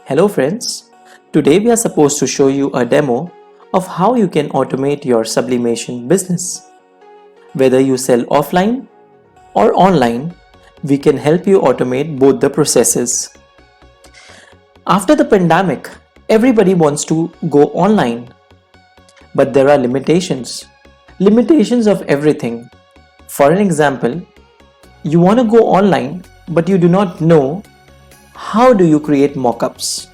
Hello friends, today we are supposed to show you a demo of how you can automate your sublimation business. Whether you sell offline or online, we can help you automate both the processes. After the pandemic, everybody wants to go online, but there are limitations. Limitations of everything. For an example, you want to go online, but you do not know how do you create mockups.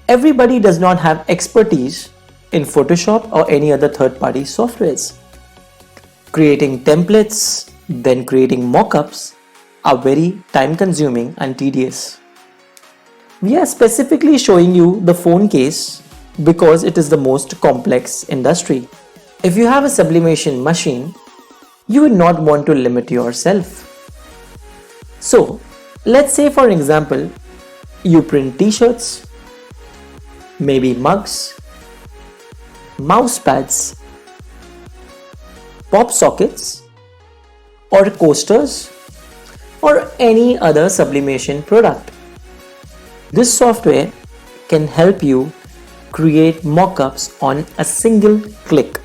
Everybody does not have expertise in Photoshop or any other third-party softwares. Creating templates, then creating mockups are very time-consuming and tedious. We are specifically showing you the phone case because it is the most complex industry. If you have a sublimation machine, you would not want to limit yourself. So, let's say for example, you print t-shirts, maybe mugs, mouse pads, pop sockets, or coasters, or any other sublimation product. This software can help you create mockups on a single click.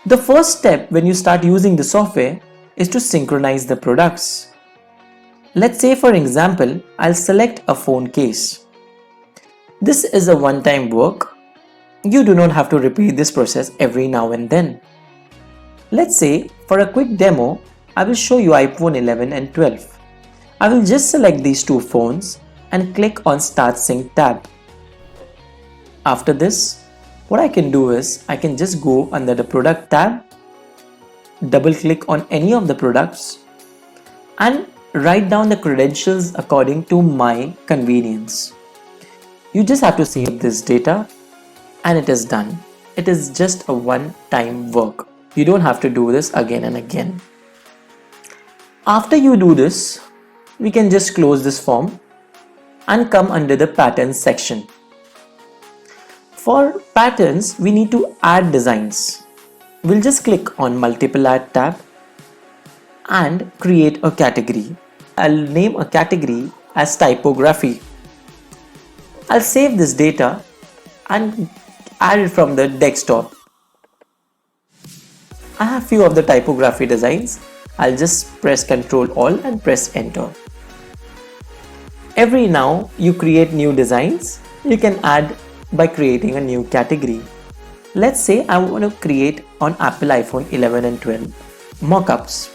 The first step when you start using the software is to synchronize the products. Let's say for example, I'll select a phone case. This is a one-time work. You do not have to repeat this process every now and then. Let's say for a quick demo, I will show you iPhone 11 and 12. I will just select these two phones and click on Start Sync tab. After this, what I can do is I can just go under the product tab, double click on any of the products and write down the credentials according to my convenience. You just have to save this data and it is done. It is just a one-time work. You don't have to do this again and again. After you do this, we can just close this form and come under the patterns section. For patterns, we need to add designs. We'll just click on multiple add tab and create a category. I'll name a category as typography. I'll save this data and add it from the desktop. I have few of the typography designs. I'll just press Ctrl Alt and press enter. Every now you create new designs, you can add by creating a new category. Let's say I want to create on Apple iPhone 11 and 12 mockups.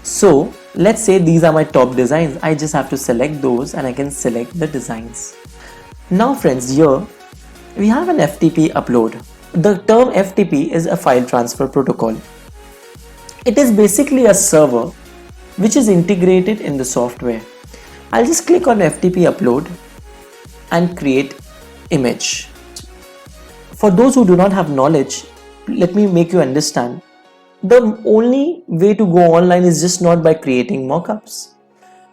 So let's say these are my top designs. I just have to select those and I can select the designs. Now friends, here we have an FTP upload. The term FTP is a file transfer protocol. It is basically a server which is integrated in the software. I'll just click on FTP upload and create image. For those who do not have knowledge, let me make you understand. The only way to go online is just not by creating mockups.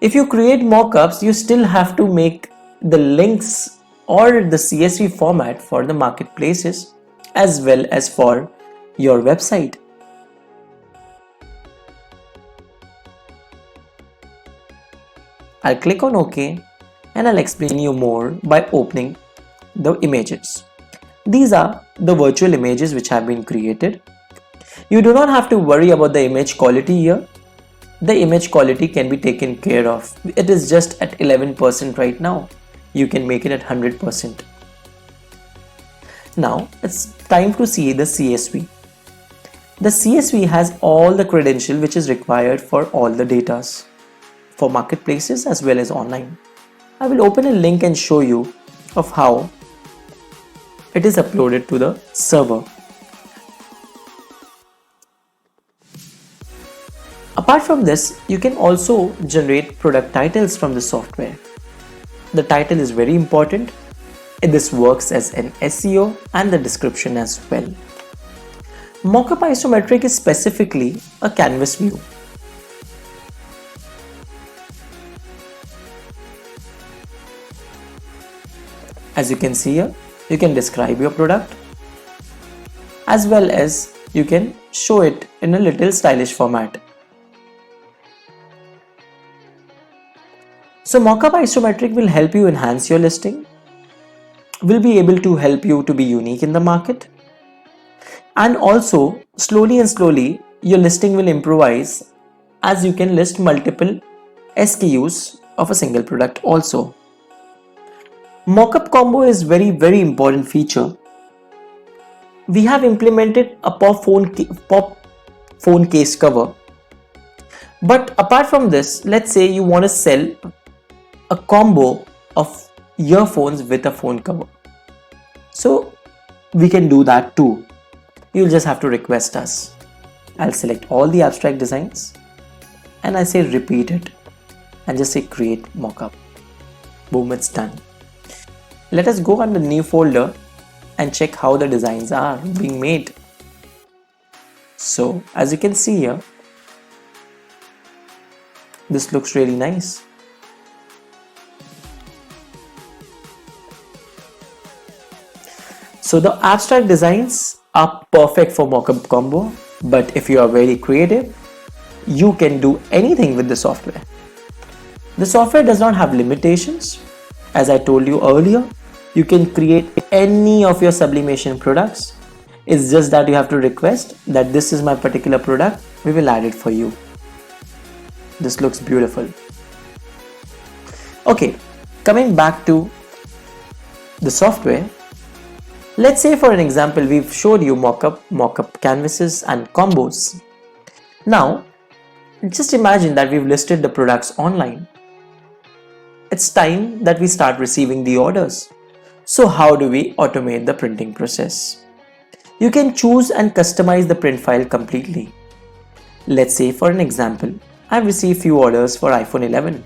If you create mockups, you still have to make the links or the CSV format for the marketplaces as well as for your website. I'll click on OK and I'll explain you more by opening the images. These are the virtual images which have been created. You do not have to worry about the image quality here. The image quality can be taken care of. It is just at 11% right now. You can make it at 100%. Now it's time to see the CSV. The CSV has all the credential which is required for all the datas for marketplaces as well as online. I will open a link and show you of how it is uploaded to the server. Apart from this, you can also generate product titles from the software. The title is very important. This works as an SEO and the description as well. Mockup isometric is specifically a canvas view. As you can see here, you can describe your product as well as you can show it in a little stylish format. So Mockup Isometric will help you enhance your listing, will be able to help you to be unique in the market, and also slowly and slowly your listing will improvise as you can list multiple SKUs of a single product also. Mockup combo is very important feature. We have implemented a pop phone case cover. But apart from this, let's say you want to sell a combo of earphones with a phone cover. So we can do that too. You'll just have to request us. I'll select all the abstract designs and I say repeat it and just say create mockup. Boom, it's done. Let us go on the new folder and check how the designs are being made. So as you can see here, this looks really nice. So the abstract designs are perfect for mockup combo, but if you are very creative, you can do anything with the software. The software does not have limitations. As I told you earlier, you can create any of your sublimation products. It's just that you have to request that this is my particular product. We will add it for you. This looks beautiful. Okay, coming back to the software. Let's say for an example, we've showed you mockup canvases and combos. Now, just imagine that we've listed the products online. It's time that we start receiving the orders. So how do we automate the printing process? You can choose and customize the print file completely. Let's say for an example, I've received few orders for iPhone 11.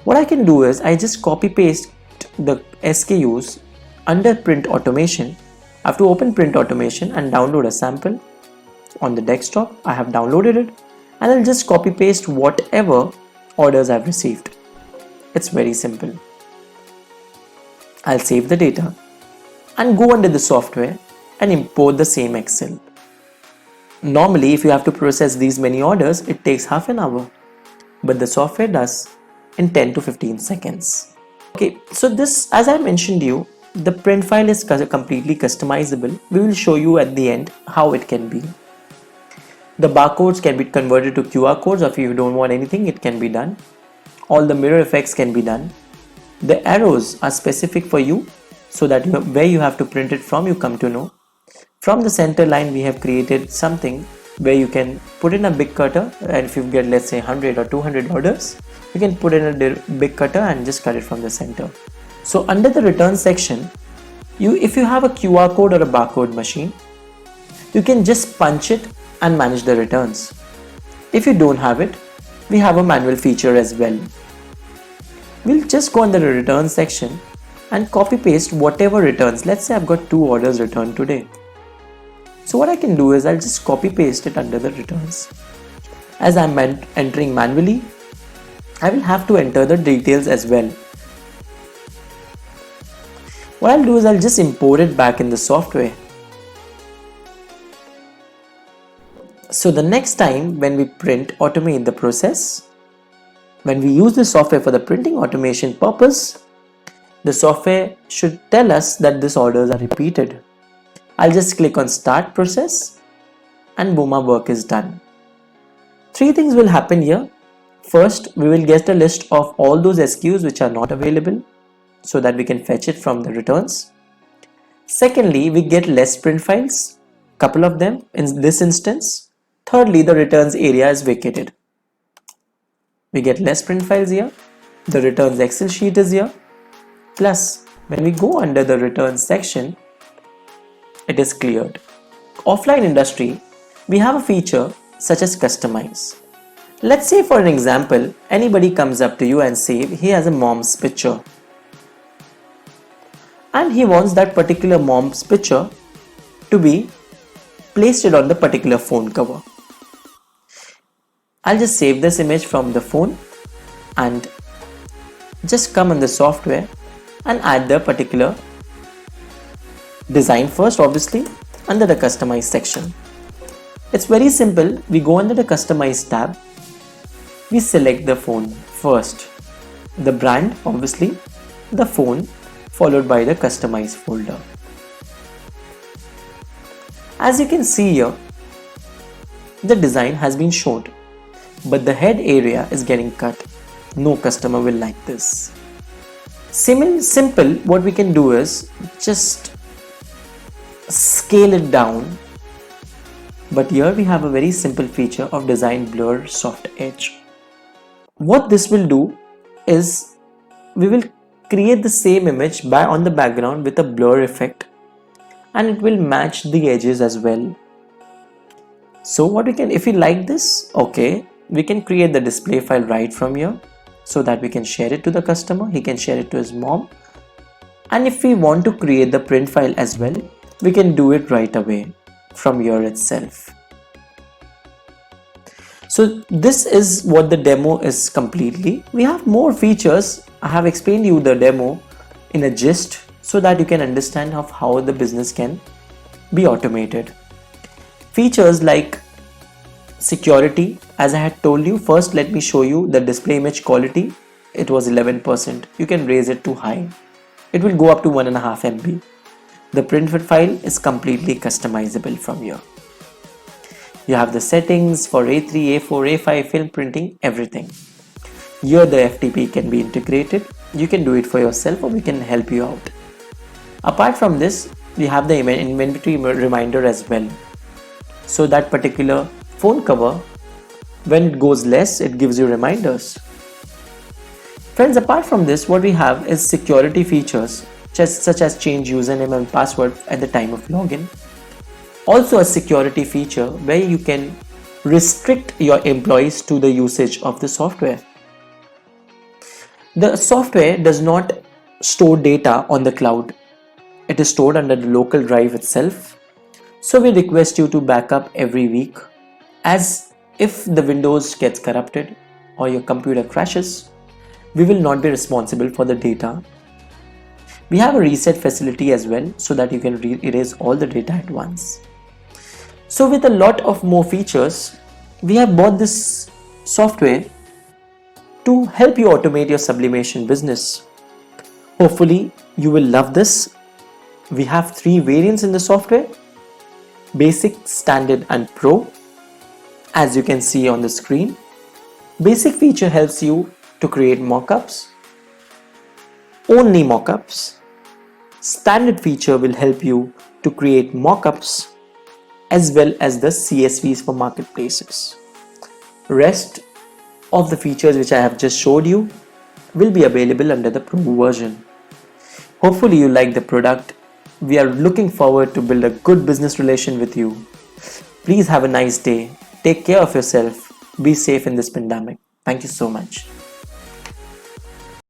What I can do is I just copy paste the SKUs under print automation. I have to open print automation and download a sample. On the desktop, I have downloaded it and I'll just copy paste whatever orders I've received. It's very simple. I'll save the data and go under the software and import the same Excel. Normally, if you have to process these many orders, it takes half an hour, but the software does in 10 to 15 seconds. Okay, so this, as I mentioned to you, the print file is completely customizable. We will show you at the end how it can be. The barcodes can be converted to QR codes, or if you don't want anything, it can be done. All the mirror effects can be done. The arrows are specific for you so that where you have to print it from, you come to know. From the center line, we have created something where you can put in a big cutter, and if you get, let's say, 100 or 200 orders, you can put in a big cutter and just cut it from the center. So under the return section, if you have a QR code or a barcode machine, you can just punch it and manage the returns. If you don't have it, we have a manual feature as well. We'll just go under the return section and copy paste whatever returns. Let's say I've got 2 orders returned today. So what I can do is I'll just copy paste it under the returns. As I'm entering manually, I will have to enter the details as well. What I'll do is I'll just import it back in the software. So the next time when we automate the process, when we use the software for the printing automation purpose, the software should tell us that these orders are repeated. I'll just click on start process and boom, our work is done. 3 things will happen here. First, we will get a list of all those SKUs which are not available so that we can fetch it from the returns. Secondly, we get less print files, couple of them in this instance. Thirdly, the returns area is vacated. We get less print files here. The returns Excel sheet is here. Plus, when we go under the returns section, it is cleared. Offline industry, we have a feature such as customize. Let's say for an example, anybody comes up to you and say he has a mom's picture. And he wants that particular mom's picture to be placed on the particular phone cover. I'll just save this image from the phone and just come in the software and add the particular design first, obviously, under the customize section. It's very simple. We go under the customize tab. We select the phone first. the brand, obviously, the phone, followed by the customized folder. As you can see here, the design has been shown, but the head area is getting cut. No customer will like this. Simple, what we can do is just scale it down. But here we have a very simple feature of design blur soft edge. What this will do is we will create the same image on the background with a blur effect, and it will match the edges as well. So what we can, if we like this, okay, we can create the display file right from here so that we can share it to the customer. He can share it to his mom. And if we want to create the print file as well, we can do it right away from here itself. So this is what the demo is completely. We have more features. I have explained you the demo in a gist so that you can understand of how the business can be automated. Features like security, as I had told you, first let me show you the display image quality. It was 11%. You can raise it to high. It will go up to 1.5 MB. The print file is completely customizable from here. You have the settings for A3, A4, A5 film printing, everything. Here the FTP can be integrated. You can do it for yourself or we can help you out. Apart from this, we have the inventory reminder as well. So that particular phone cover, when it goes less, it gives you reminders. Friends, apart from this, what we have is security features such as change username and password at the time of login. Also a security feature where you can restrict your employees to the usage of the software. The software does not store data on the cloud. It is stored under the local drive itself. So we request you to back up every week, as if the Windows gets corrupted or your computer crashes, we will not be responsible for the data. We have a reset facility as well so that you can erase all the data at once. So with a lot of more features, we have bought this software to help you automate your sublimation business. Hopefully you will love this. We have 3 variants in the software: Basic, Standard and Pro. As you can see on the screen, Basic feature helps you to create mockups, only mockups. Standard feature will help you to create mockups as well as the CSVs for marketplaces. Rest of the features which I have just showed you will be available under the Pro version. Hopefully you like the product. We are looking forward to build a good business relation with you. Please have a nice day. Take care of yourself. Be safe in this pandemic. Thank you so much.